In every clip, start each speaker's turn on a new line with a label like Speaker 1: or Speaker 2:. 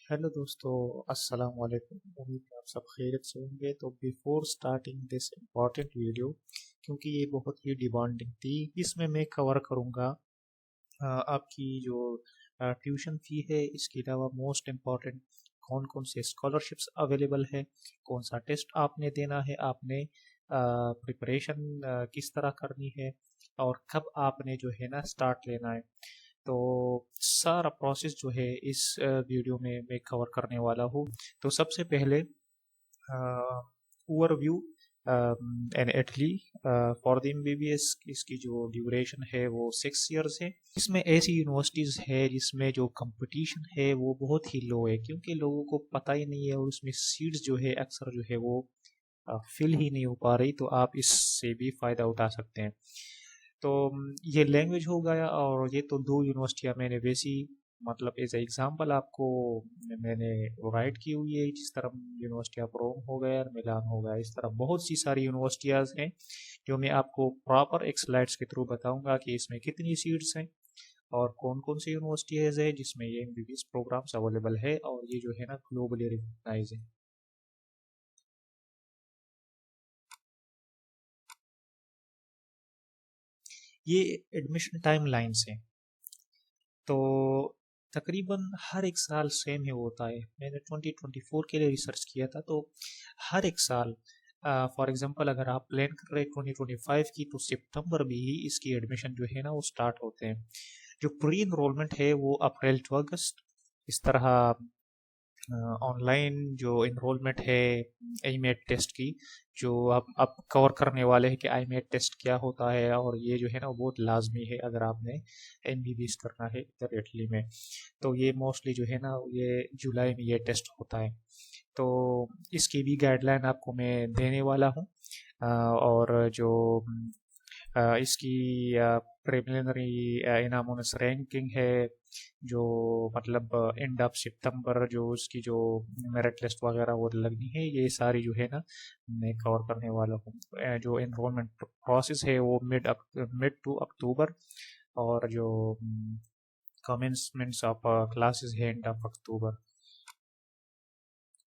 Speaker 1: Hello दोस्तों, अस्सलाम वालेकुम। उम्मीद है आप सब खैरियत से होंगे। तो before starting this important video, क्योंकि ये बहुत ही डिमांडिंग थी, इसमें मैं कवर करूँगा आपकी जो ट्यूशन फ़ी है। इसके अलावा मोस्ट इम्पॉर्टेंट कौन कौन से स्कॉलरशिप्स अवेलेबल है, कौन सा टेस्ट आपने देना है, आपने प्रिपरेशन किस तरह करनी है, और कब आपने जो है ना स्टार्ट लेना है। तो सारा प्रोसेस जो है इस वीडियो में मैं कवर करने वाला हूँ। तो सबसे पहले ओवरव्यू एंड एटली फॉर द एमबीबीएस, इसकी जो ड्यूरेशन है वो 6 इयर्स है। इसमें ऐसी यूनिवर्सिटीज़ है जिसमें जो कंपटीशन है वो बहुत ही लो है, क्योंकि लोगों को पता ही नहीं है, और उसमें सीट्स जो है अक्सर जो है वो फिल ही नहीं हो पा रही। तो आप इससे भी फ़ायदा उठा सकते हैं। तो ये लैंग्वेज हो गया, और ये तो दो यूनिवर्सिटियां मैंने वैसी मतलब एज ए एग्जांपल आपको मैंने राइट की हुई है। जिस तरह यूनिवर्सिटी ऑफ रोम हो गया, मिलान हो गया, इस तरह बहुत सी सारी यूनिवर्सिटियाज हैं जो मैं आपको प्रॉपर एक स्लाइड्स के थ्रू बताऊंगा कि इसमें कितनी सीट्स हैं और कौन कौन सी यूनिवर्सिटीज है जिसमें ये एमबीबीएस प्रोग्राम्स अवेलेबल है, और ये जो है ना ग्लोबली रिकॉग्नाइज है। ये एडमिशन टाइम लाइन्स हैं। तो तकरीबन हर एक साल सेम ही होता है। मैंने 2024 के लिए रिसर्च किया था। तो हर एक साल फॉर एग्जांपल अगर आप प्लान कर रहे हैं 2025 की, तो सितंबर में ही इसकी एडमिशन जो है ना वो स्टार्ट होते हैं। जो प्री इनरोलमेंट है वो अप्रैल टू अगस्त, इस तरह ऑनलाइन जो इनरोलमेंट है आईमेट टेस्ट की, जो आप कवर करने वाले हैं कि आईमेट टेस्ट क्या होता है, और ये जो है ना वो बहुत लाजमी है अगर आपने एमबीबीएस करना है इधर इटली में। तो ये मोस्टली जो है ना ये जुलाई में ये टेस्ट होता है। तो इसकी भी गाइडलाइन आपको मैं देने वाला हूँ। और जो इसकी प्रिलिमिनरी इनामुनस रैंकिंग है, जो मतलब एंड ऑफ सितंबर जो उसकी जो मेरिट लिस्ट वगैरह वो लगनी है, ये सारी जो है ना मैं कवर करने वाला हूँ। जो एनरोलमेंट प्रोसेस है वो मिड टू अक्टूबर, और जो कमेंसमेंट्स ऑफ क्लासेस है एंड ऑफ अक्टूबर।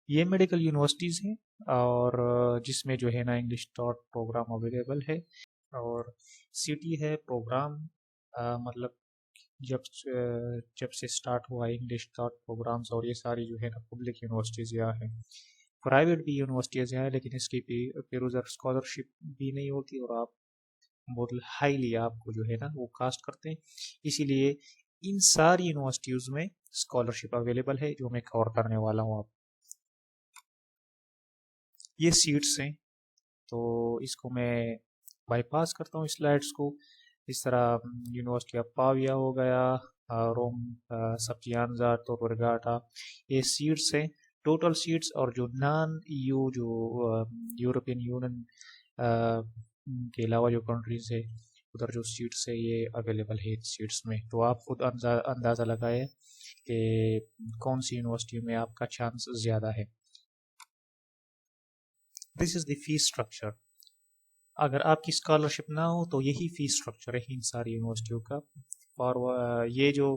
Speaker 1: ये मेडिकल यूनिवर्सिटीज़ हैं, और जिसमें जो है ना इंग्लिश डॉट प्रोग्राम अवेलेबल है। और सिटी है प्रोग्राम, मतलब जब से स्टार्ट हुआ इंग्लिश डॉट प्रोग्राम्स, और ये सारी जो है ना पब्लिक यूनिवर्सिटीज़ यहाँ है। प्राइवेट भी यूनिवर्सिटीज़ हैं, लेकिन इसकी फिर उधर स्कॉलरशिप भी नहीं होती, और आप बहुत हाईली आपको जो है ना वो कास्ट करते हैं। इसीलिए इन सारी यूनिवर्सिटीज़ में स्कॉलरशिप अवेलेबल है, जो मैं कवर करने वाला हूँ। आप ये सीट्स हैं, तो इसको मैं बाईपास करता हूँ स्लाइड्स को। इस तरह यूनिवर्सिटी ऑफ पाविया हो गया, रोम सप्सियानजा तो वर्गाटा, ये सीट्स हैं टोटल सीट्स। और जो नॉन ईयू जो यूरोपियन यूनियन के अलावा जो कंट्रीज है उधर जो सीट्स है ये अवेलेबल है सीट्स में। तो आप खुद अंदाज़ा लगाए कि कौन सी यूनिवर्सिटी में आपका चांस ज़्यादा है। This is the fees structure. अगर आपकी स्कॉलरशिप ना हो तो यही फीस स्ट्रक्चर है इन सारी यूनिवर्सिटियों का। और ये जो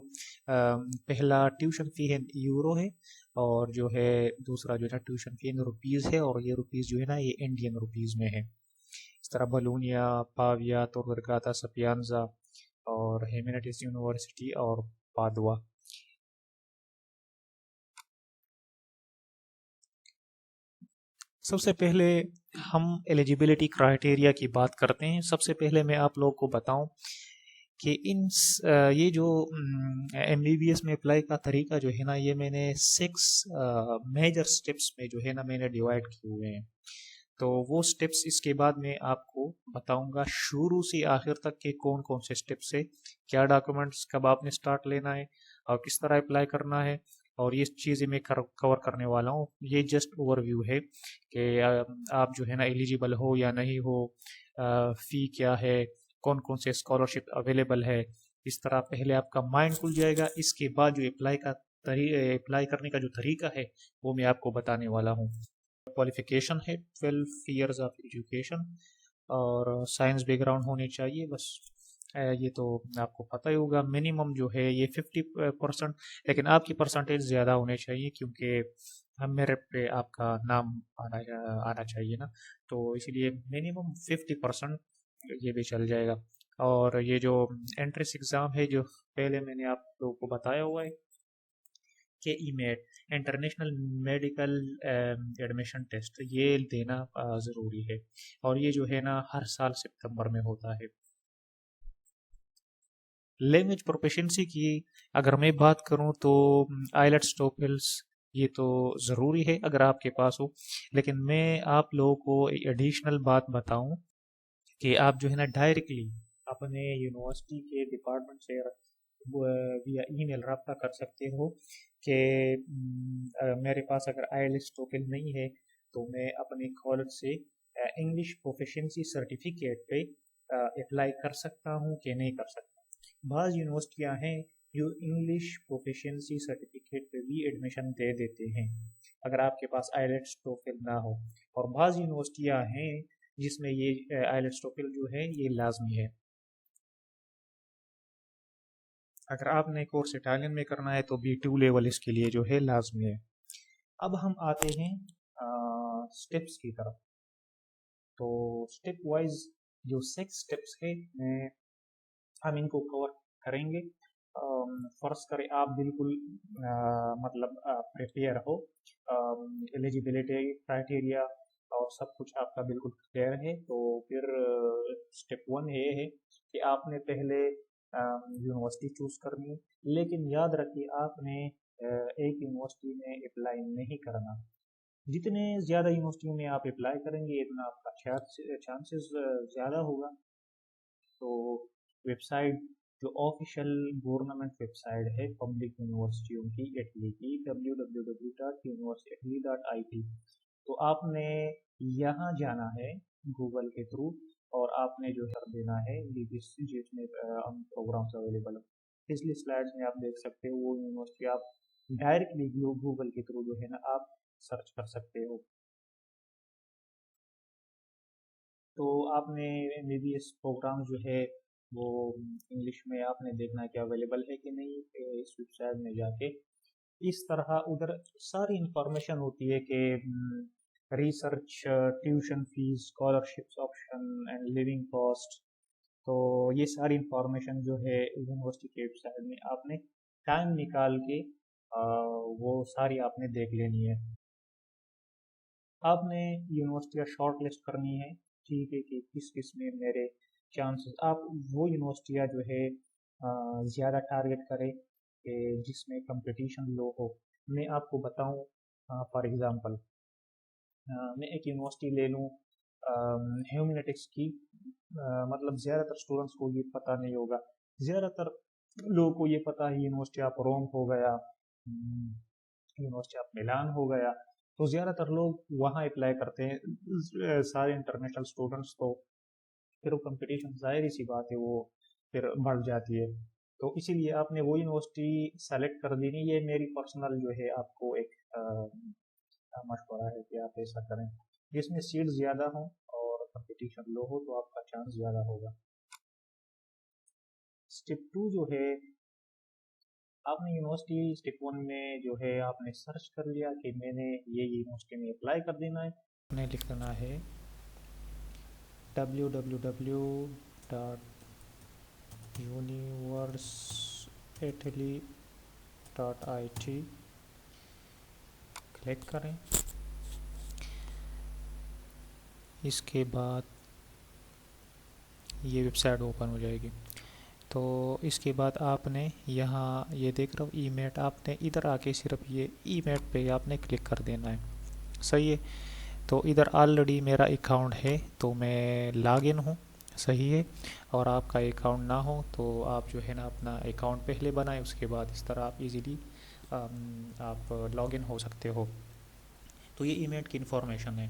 Speaker 1: पहला ट्यूशन फ़ी है यूरो है, और जो है दूसरा जो है ट्यूशन फ़ी इन रुपीज़ है, और ये रुपीज़ जो है ना ये इंडियन रुपीज़ में है। इस तरह बलूनिया, पाविया, tor vergata, सपियांजा, और हेमिनेटिस यूनिवर्सिटी, और पादुआ। सबसे पहले हम एलिजिबिलिटी क्राइटेरिया की बात करते हैं। सबसे पहले मैं आप लोगों को बताऊं कि ये जो एमबीबीएस में अप्लाई का तरीका जो है ना, ये मैंने 6 मेजर स्टेप्स में जो है ना मैंने डिवाइड किए हुए हैं। तो वो स्टेप्स इसके बाद मैं आपको बताऊंगा शुरू से आखिर तक के कौन कौन से स्टेप्स है, क्या डॉक्यूमेंट्स कब आपने स्टार्ट लेना है, और किस तरह अप्लाई करना है। और ये चीज़ें मैं कवर करने वाला हूँ। ये जस्ट ओवरव्यू है कि आप जो है ना एलिजिबल हो या नहीं हो, फ़ी क्या है, कौन कौन से स्कॉलरशिप अवेलेबल है। इस तरह पहले आपका माइंड खुल जाएगा। इसके बाद जो अप्लाई करने का जो तरीका है वो मैं आपको बताने वाला हूँ। क्वालिफिकेशन है 12 ईयर्स ऑफ एजुकेशन, और साइंस बैकग्राउंड होनी चाहिए बस। یہ تو آپ کو پتہ ہی ہوگا منیمم جو ہے یہ 50%، لیکن آپ کی پرسنٹیج زیادہ ہونے چاہیے کیونکہ ہم میرے پہ آپ کا نام آنا چاہیے نا، تو اس لیے منیمم 50% یہ بھی چل جائے گا۔ اور یہ جو انٹرنس ایگزام ہے جو پہلے میں نے آپ لوگوں کو بتایا ہوا ہے کہ IMAT international medical admission test یہ دینا ضروری ہے، اور یہ جو ہے نا ہر سال سپتمبر میں ہوتا ہے۔ لینگویج پروفیشنسی کی اگر میں بات کروں تو آئیلٹس ٹوفلس یہ تو ضروری ہے اگر آپ کے پاس ہو، لیکن میں آپ لوگوں کو ایڈیشنل بات بتاؤں کہ آپ جو ہے نا ڈائریکٹلی اپنے یونیورسٹی کے ڈپارٹمنٹ سے ویا ای میل رابطہ کر سکتے ہو کہ میرے پاس اگر آئیلٹس ٹوفل نہیں ہے تو میں اپنے کالج سے انگلش پروفیشنسی سرٹیفکیٹ پہ اپلائی کر سکتا ہوں کہ نہیں کر سکتا۔ بعض یونیورسٹیاں ہیں جو انگلش پروفیشنسی سرٹیفکیٹ پہ بھی ایڈمیشن دے دیتے ہیں اگر آپ کے پاس آئیلٹس ٹوفل نہ ہو، اور بعض یونیورسٹیاں ہیں جس میں یہ آئیلٹس ٹوفل جو ہے یہ لازمی ہے۔ اگر آپ نے کورس اٹالین میں کرنا ہے تو B2 لیول اس کے لیے جو ہے لازمی ہے۔ اب ہم آتے ہیں سٹیپس کی طرف، تو سٹیپ وائز جو 6 سٹیپس ہے ہم ان کو کور کریں گے۔ فرض کریں آپ بالکل مطلب پریپیئر ہو، ایلیجیبلٹی کرائٹیریا اور سب کچھ آپ کا بالکل کلیئر ہے، تو پھر سٹیپ 1 یہ ہے کہ آپ نے پہلے یونیورسٹی چوز کرنی ہے، لیکن یاد رکھیے آپ نے ایک یونیورسٹی میں اپلائی نہیں کرنا۔ جتنے زیادہ یونیورسٹیوں میں آپ اپلائی کریں گے اتنا آپ کا چانسز زیادہ ہوگا۔ تو ویب سائٹ جو آفیشیل گورنمنٹ ویب سائٹ ہے پبلک یونیورسٹیوں کی اٹلی کی www.university.it، تو آپ نے یہاں جانا ہے گوگل کے تھرو، اور آپ نے جو کر دینا ہے جس میں پروگرامس اویلیبل ہیں۔ پچھلی سلائڈس میں آپ دیکھ سکتے ہو وہ یونیورسٹی آپ ڈائریکٹلی گوگل کے تھرو جو ہے نا آپ سرچ کر سکتے ہو۔ تو آپ نے MBBS پروگرام جو ہے وہ انگلش میں آپ نے دیکھنا ہے کہ اویلیبل ہے کہ نہیں اس ویب سائٹ میں جا کے۔ اس طرح ادھر ساری انفارمیشن ہوتی ہے کہ research, tuition fee, scholarships option and living cost, تو یہ ساری انفارمیشن جو ہے یونیورسٹی کے ویب سائٹ میں آپ نے ٹائم نکال کے وہ ساری آپ نے دیکھ لینی ہے۔ آپ نے یونیورسٹیاں شارٹ لسٹ کرنی ہے، ٹھیک ہے، کہ کس میں میرے چانسز، آپ وہ یونیورسٹیاں جو ہے زیادہ ٹارگٹ کرے کہ جس میں کمپٹیشن لو ہو۔ میں آپ کو بتاؤں فار ایگزامپل میں ایک یونیورسٹی لے لوں ہیومینٹکس کی، مطلب زیادہ تر اسٹوڈنٹس کو یہ پتہ نہیں ہوگا، زیادہ تر لوگوں کو یہ پتہ ہے یونیورسٹی آف روم ہو گیا، یونیورسٹی آف میلان ہو گیا، تو زیادہ تر لوگ وہاں اپلائی کرتے ہیں سارے انٹرنیشنل اسٹوڈنٹس، تو پھر وہ کمپٹیشن ظاہر سی بات ہے وہ پھر بڑھ جاتی ہے۔ تو اسی لیے آپ نے وہ یونیورسٹی سلیکٹ کر دینی، یہ میری پرسنل جو ہے آپ کو ایک مشورہ ہے کہ آپ ایسا کریں، جس میں سیٹ زیادہ ہوں اور کمپٹیشن لو ہو تو آپ کا چانس زیادہ ہوگا۔ سٹیپ 2 جو ہے آپ نے یونیورسٹی سٹیپ 1 میں جو ہے آپ نے سرچ کر لیا کہ میں نے یہ یونیورسٹی میں اپلائی کر دینا ہے، آپ نے لکھنا ہے www.university.it، کلک کریں۔ اس کے بعد یہ ویب سائٹ اوپن ہو جائے گی، تو اس کے بعد آپ نے یہاں یہ دیکھ رہا ہوں ای میٹ، آپ نے ادھر آ کے صرف یہ ای میٹ پہ آپ نے کلک کر دینا ہے، صحیح ہے۔ تو ادھر آلریڈی میرا اکاؤنٹ ہے تو میں لاگ ان ہوں، صحیح ہے، اور آپ کا اکاؤنٹ نہ ہو تو آپ جو ہے نا اپنا اکاؤنٹ پہلے بنائیں، اس کے بعد اس طرح آپ ایزیلی آپ لاگ ان ہو سکتے ہو۔ تو یہ ای میٹ کی انفارمیشن ہے۔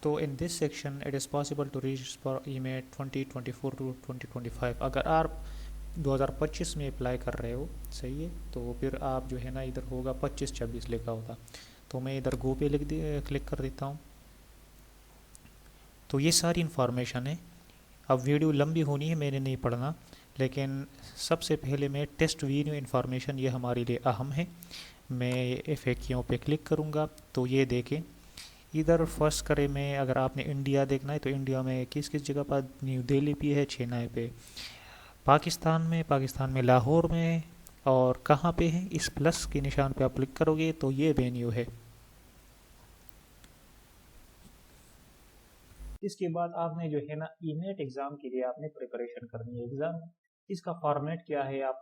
Speaker 1: تو in this section it is possible to register for IMAT 2024 to 2025، اگر آپ 2025 میں اپلائی کر رہے ہو، صحیح ہے، تو پھر آپ جو ہے نا ادھر ہوگا 25-26 لکھا ہوتا، تو میں ادھر گو پہ کلک کر دیتا ہوں۔ تو یہ ساری انفارمیشن ہے اب ویڈیو لمبی ہونی ہے، میں نے نہیں پڑھنا، لیکن سب سے پہلے میں ٹیسٹ ویڈیو انفارمیشن، یہ ہمارے لیے اہم ہے، میں ایف اے کیوں پہ کلک کروں گا تو یہ دیکھیں ادھر فرسٹ کرے میں، اگر آپ نے انڈیا دیکھنا ہے تو انڈیا میں کس کس جگہ پر نیو دہلی پہ ہے، چینائی پہ، پاکستان میں لاہور میں، اور کہاں پہ ہے، اس پلس کے نشان پہ آپ کلک کرو گے تو یہ وینیو ہے۔ اس کے بعد آپ نے جو ہے نا ای نیٹ ایگزام کے لیے آپ نے پریپریشن کرنی ہے۔ ایگزام اس کا فارمیٹ کیا ہے، آپ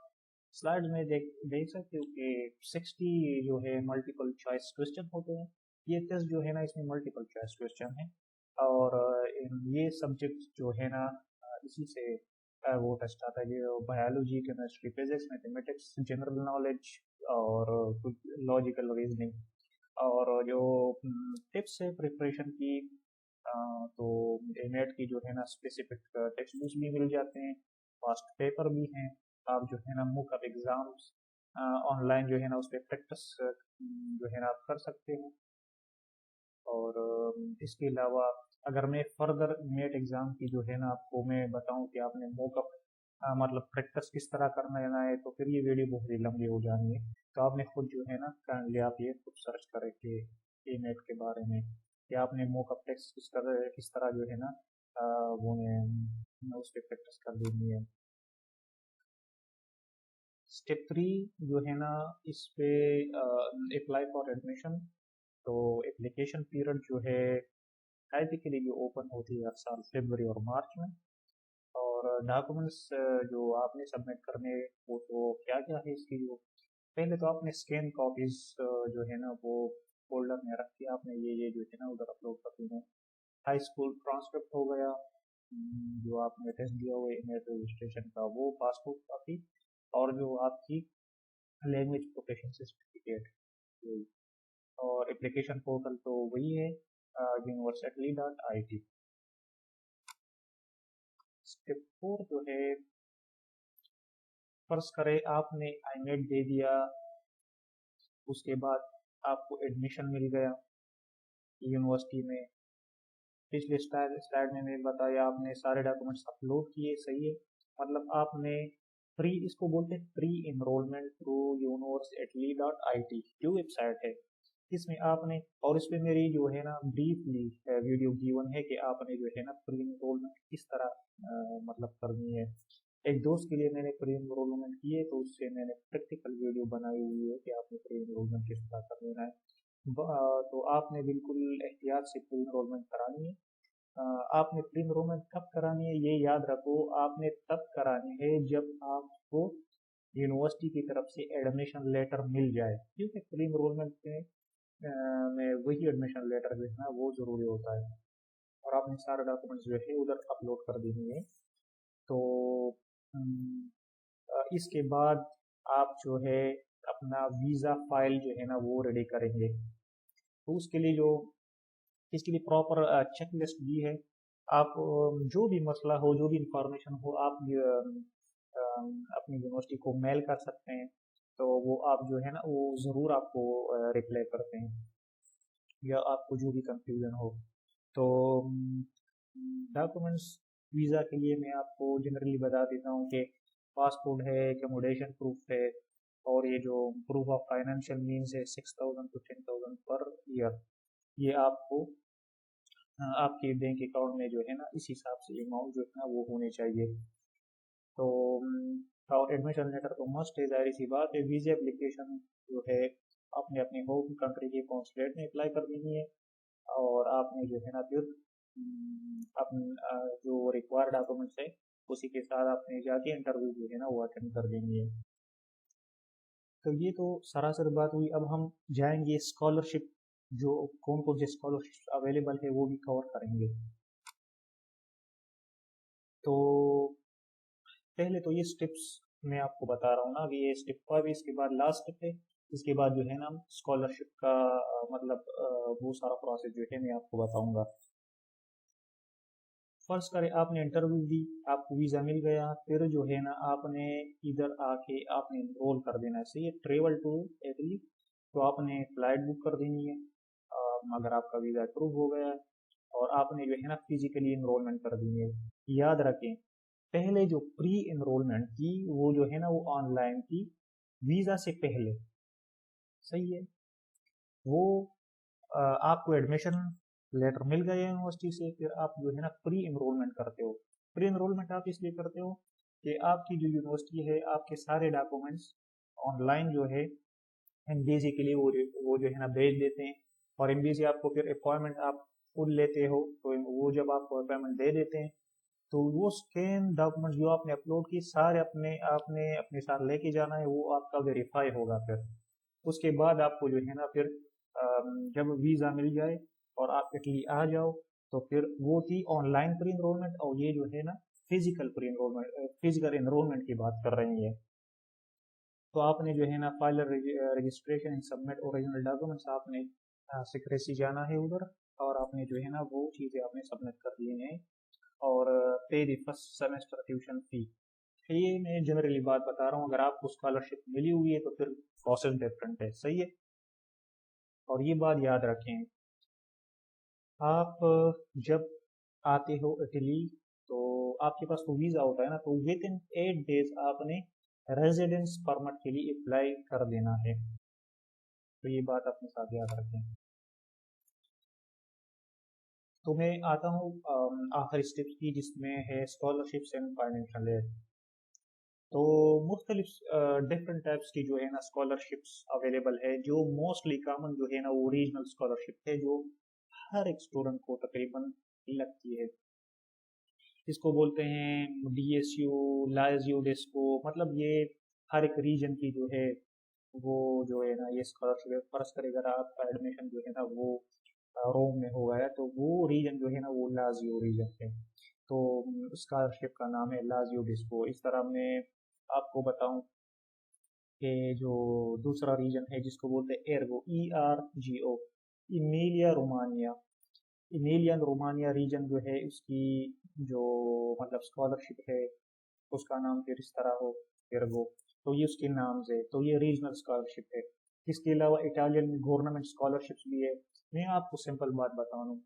Speaker 1: سلائڈ میں دیکھ سکتے ہو کہ 60 جو ہے ملٹیپل چوائس کوشچن ہوتے ہیں۔ یہ ٹیسٹ جو ہے نا اس میں ملٹیپل چوائس کوشچن ہے، اور یہ سبجیکٹ جو ہے نا اسی سے وہ ٹیسٹ آتا ہے، جو biology, chemistry, physics, mathematics, general knowledge اور کچھ لاجیکل ریزننگ، اور جو ٹپس ہے پریپریشن کی، تو نیٹ کی جو ہے نا اسپیسیفک ٹیکسٹ بکس بھی مل جاتے ہیں، پاسٹ پیپر بھی ہیں، آپ جو ہے نا موک اپ ایگزامس آن لائن جو ہے نا اس پہ پریکٹس جو ہے نا آپ کر سکتے ہیں۔ اور اس کے علاوہ اگر میں فردر نیٹ ایگزام کی جو ہے نا آپ کو میں بتاؤں کہ آپ نے موک اپ مطلب پریکٹس کس طرح کرنا ہے، تو پھر یہ ویڈیو بہت ہی لمبی ہو جانی ہے، تو آپ نے خود جو ہے نا کائنڈلی آپ یہ خود سرچ کریں کہ ای نیٹ کے بارے میں، کہ آپ نے موک اپ ٹیکسٹ کس طرح جو ہے نا وہ اس پہ پریکٹس کر دینی ہے۔ اسٹیپ 3 جو ہے نا اس پہ اپلائی فار ایڈمیشن، تو اپلیکیشن پیریڈ جو ہے ٹائپیکلی جو اوپن ہوتی ہے ہر سال فیبروری اور مارچ میں، اور ڈاکومنٹس جو آپ نے سبمٹ کرنے وہ تو کیا کیا ہے اس کی، جو پہلے تو آپ نے اسکین کاپیز جو ہے نا وہ فولڈر میں رکھ کے آپ نے یہ جو ہے نا ادھر اپلوڈ کر دیں گے۔ ہائی اسکول ٹرانسکرپٹ ہو گیا، جو آپ نے ٹیسٹ دیا ہوا نیٹ رجسٹریشن کا وہ، پاسپورٹ کاپی، اور جو آپ کی لینگویج پروفیشن سرٹیفکیٹ، اور اپلیکیشن پورٹل تو وہی ہے university.it۔ اسٹیپ 4 جو ہے، فرض کرے آپ نے آئی نیٹ دے دیا، اس کے بعد آپ کو ایڈمیشن مل گیا یونیورسٹی میں، پچھلے سلائڈ میں بتایا آپ نے سارے ڈاکومنٹس اپلوڈ کیے، صحیح ہے، مطلب آپ نے اس کو بولتے ہیں پری انرولمنٹ تھرو university.it جو ویب سائٹ ہے، اس میں آپ نے، اور اس پہ میری جو ہے نا بریفلی ویڈیو گیون ہے کہ آپ نے جو ہے نا پری انرولمنٹ کس طرح مطلب کرنی ہے۔ ایک دوست کے لیے میں نے پری انرولمنٹ کی ہے، تو اس سے میں نے پریکٹیکل ویڈیو بنائی ہوئی ہے کہ آپ نے پری انرولمنٹ کس طرح کرنا ہے، تو آپ نے بالکل احتیاط سے پری انرولمنٹ کرانی ہے۔ آپ نے پری انرولمنٹ کب کرانی ہے یہ یاد رکھو، آپ نے تب کرانی ہے جب آپ کو یونیورسٹی کی طرف سے ایڈمیشن لیٹر مل جائے، کیونکہ پری انرولمنٹ میں وہی ایڈمیشن لیٹر دیکھنا وہ ضروری ہوتا ہے، اور آپ نے سارے ڈاکومنٹس جو ہے ادھر اپلوڈ کر دینی ہے۔ تو اس کے بعد آپ جو ہے اپنا ویزا فائل جو ہے نا وہ ریڈی کریں گے، تو اس کے لیے پراپر چیک لسٹ بھی ہے، آپ جو بھی مسئلہ ہو، جو بھی انفارمیشن ہو، آپ اپنی یونیورسٹی کو میل کر سکتے ہیں، تو وہ آپ جو ہے نا وہ ضرور آپ کو ریپلائی کرتے ہیں، یا آپ کو جو بھی کنفیوژن ہو۔ تو ڈاکومنٹس ویزا کے لیے میں آپ کو جنرلی بتا دیتا ہوں کہ پاسپورٹ ہے، ایکوموڈیشن پروف ہے، اور یہ جو پروف آف فائنینشیل مینس ہے 6,000 to 10,000 پر ایئر، یہ آپ کو آپ کے بینک اکاؤنٹ میں جو ہے نا اس حساب سے اماؤنٹ جو ہے نا وہ ہونے چاہیے۔ تو اور ایڈمیشن لیٹر تو مسٹ ہے، ظاہر سی بات ہے۔ ویزا اپلیکیشن جو ہے آپ نے اپنے ہوم کنٹری کے کونسلیٹ میں اپلائی کر دینی ہے، اور آپ نے جو ہے نا پھر اپنا جو ریکوائر ڈاکومنٹس ہے اسی کے ساتھ آپ نے جا کے انٹرویو جو ہے نا وہ اٹینڈ کر دینی ہے۔ تو یہ تو سراسر بات ہوئی، اب ہم جائیں گے اسکالرشپ، جو کون کون سے اسکالرشپ اویلیبل ہے وہ بھی کور کریں گے۔ تو پہلے تو یہ سٹیپس میں آپ کو بتا رہا ہوں نا کہ یہ سٹیپ 5 اس کے بعد لاسٹ سٹیپ ہے، اس کے بعد جو ہے نا اسکالرشپ کا مطلب وہ سارا پروسیس جو ہے میں آپ کو بتاؤں گا۔ فرض کرے آپ نے انٹرویو دی، آپ کو ویزا مل گیا، پھر جو ہے نا آپ نے ادھر آ کے آپ نے انرول کر دینا ہے، صحیح ہے، ٹریول ٹو اٹلی، تو آپ نے فلائٹ بک کر دینی ہے اگر آپ کا ویزا اپروو ہو گیا ہے، اور آپ نے جو ہے نا فزیکلی انرولمنٹ کر دینی ہے۔ याद रखें पहले जो प्री एनरोलमेंट थी वो जो है ना वो ऑनलाइन थी वीज़ा से पहले, सही है। वो आपको एडमिशन लेटर मिल गया यूनिवर्सिटी से, फिर आप जो है ना प्री एनरोलमेंट करते हो। प्री एनरोलमेंट आप इसलिए करते हो कि आपकी जो यूनिवर्सिटी है आपके सारे डॉक्यूमेंट्स ऑनलाइन जो है एमबीसी के लिए वो जो है ना भेज देते हैं, और एमबीसी आपको फिर अपॉइंटमेंट आप खुद लेते हो, तो वो जब आपको अपॉइंटमेंट दे देते हैं तो वो स्कैन डॉक्यूमेंट जो आपने अपलोड की सारे आपने अपने साथ लेके जाना है, वो आपका वेरीफाई होगा। फिर उसके बाद आपको जो है ना फिर जब वीज़ा मिल जाए और आप इटली आ जाओ, तो फिर वो थी ऑनलाइन प्री एनरोलमेंट, और ये जो है ना physical pre enrolment, physical enrolment की बात कर रही है। तो आपने जो है ना file registration and submit original documents, आपने सिक्रेसी जाना है उधर, और आपने जो है ना वो चीज़ें आपने सबमिट कर दी हैं, और पे the first semester tuition fee. ये मैं जनरली बात बता रहा हूँ, अगर आपको स्कॉलरशिप मिली हुई है तो फिर प्रोसेस डिफरेंट है, सही है। और ये बात याद रखें, आप जब आते हो इटली तो आपके पास तो वीज़ा होता है ना, तो विद इन 8 डेज आपने रेजिडेंस परमिट के लिए अप्लाई कर देना है, तो ये बात अपने साथ याद रखें। तो मैं आता हूँ आखिरी स्टेप्स की, जिसमें है स्कॉलरशिप्स एंड फाइनेंशियल एड। तो मुख्तलिफ डिफरेंट टाइप्स की जो है ना स्कॉलरशिप्स अवेलेबल है। जो मोस्टली कॉमन जो है ना वो रीजनल स्कॉलरशिप है, जो हर एक स्टूडेंट को तकरीबन लगती है। इसको बोलते हैं डीएसयू, लाइजयू, डेस्को, मतलब ये हर एक रीजन की जो है वो जो है ना ये स्कॉलरशिप है। फर्ज करें अगर आपका एडमिशन जो है ना वो रोम में हो गया, तो वो रीजन जो है ना वो लाजियो रीजन है, तो स्कॉलरशिप का नाम है लाजियो डिस्को। इस तरह मैं आपको बताऊं कि जो दूसरा रीजन है जिसको बोलते हैं ergo, ERGO, Emilia Romagna. Emilian Romagna region जो है उसकी जो मतलब स्कॉलरशिप है उसका नाम फिर इस तरह हो एर्गो, तो ये उसके नाम से, तो ये रीजनल स्कॉलरशिप है। इसके अलावा इटालियन गवर्नमेंट स्कॉलरशिप्स भी है। मैं आपको सिंपल बात बता दूं,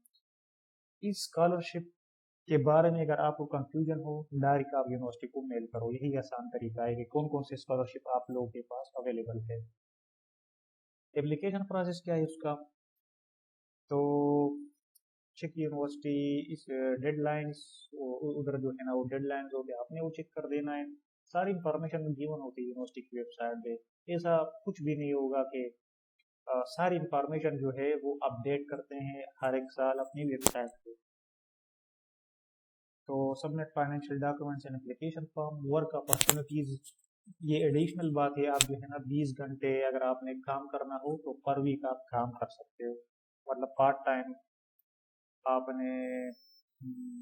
Speaker 1: इस स्कॉलरशिप के बारे में अगर आपको कंफ्यूजन हो डायरेक्ट आप यूनिवर्सिटी को मेल करो, यही आसान तरीका है कि कौन कौन से स्कॉलरशिप आप लोगों के पास अवेलेबल है। एप्लीकेशन प्रोसेस क्या है उसका, तो चेक यूनिवर्सिटी इस डेडलाइंस, उधर जो है ना वो डेडलाइंस होते हैं, आपने वो चेक कर देना है। सारी इंफॉर्मेशन गिवन होती है यूनिवर्सिटी की वेबसाइट पे। ऐसा कुछ भी नहीं होगा कि सारी इंफॉर्मेशन जो है वो अपडेट करते हैं हर एक साल अपनी वेबसाइट पे। तो submit financial documents and application form, work opportunities, ये एडिशनल बात है। आप जो है ना 20 घंटे अगर आपने काम करना हो तो पर वीक आप काम कर सकते हो, मतलब पार्ट टाइम आपने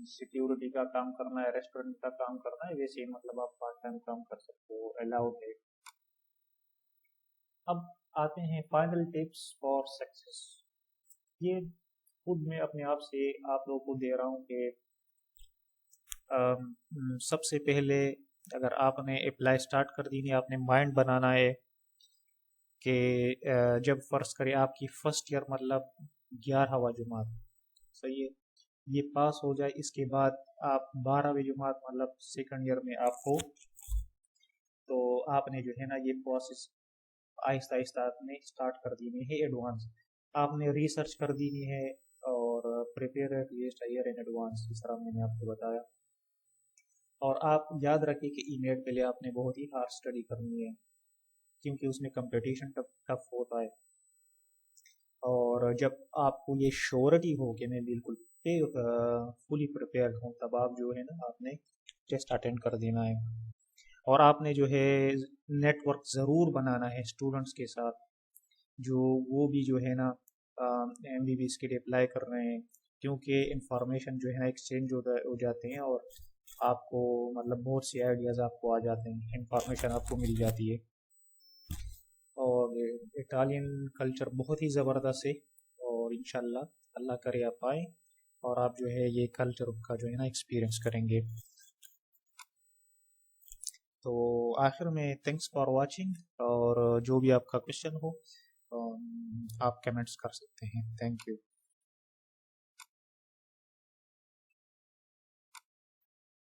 Speaker 1: सिक्योरिटी का काम करना है, रेस्टोरेंट का काम करना है, वैसे ही मतलब आप पार्ट टाइम काम कर सकते हो, अलाउड है। अब आते हैं फाइनल टिप्स फॉर सक्सेस। ये खुद मैं अपने आप से आप लोगों को दे रहा हूँ कि सबसे पहले अगर आपने अप्लाई स्टार्ट कर दी है, आपने माइंड बनाना है कि जब फर्ज करें आपकी फर्स्ट ईयर मतलब 11वां जमात, सही है, ये पास हो जाए, इसके बाद आप 12वीं जमात मतलब सेकंड ईयर में आप हो, तो आपने जो है ना ये प्रोसेस आहिस्ता आहिस्ता आपने स्टार्ट कर देनी है एडवांस। आपने रिसर्च कर देनी है और prepare at least year in advance, इस तरह मैंने आपको बताया। और आप याद रखिए कि ईमेल के लिए आपने बहुत ही हार्ड स्टडी करनी है, क्योंकि उसमें कंपटीशन टफ होता है। और जब आपको ये श्योरिटी हो कि मैं बिल्कुल फुली प्रिपेयर्ड हूँ, तब आप जो है ना आपने टेस्ट अटेंड कर देना है। और आपने जो है नेटवर्क ज़रूर बनाना है स्टूडेंट्स के साथ, जो वो भी जो है ना MBBS के लिए अप्लाई कर रहे हैं, क्योंकि इंफॉर्मेशन जो है ना एक्सचेंज हो जाते हैं, और आपको मतलब बहुत सी आइडियाज़ आपको आ जाते हैं, इंफॉर्मेशन आपको मिल जाती है। और इटालियन कल्चर बहुत ही ज़बरदस्त है, और इंशाल्लाह अल्लाह करे आप आए और आप जो है ये कल्चर का जो है ना एक्सपीरियंस करेंगे। तो आखिर में थैंक्स फॉर वाचिंग, और जो भी आपका क्वेश्चन हो आप कमेंट्स कर सकते हैं। Thank you.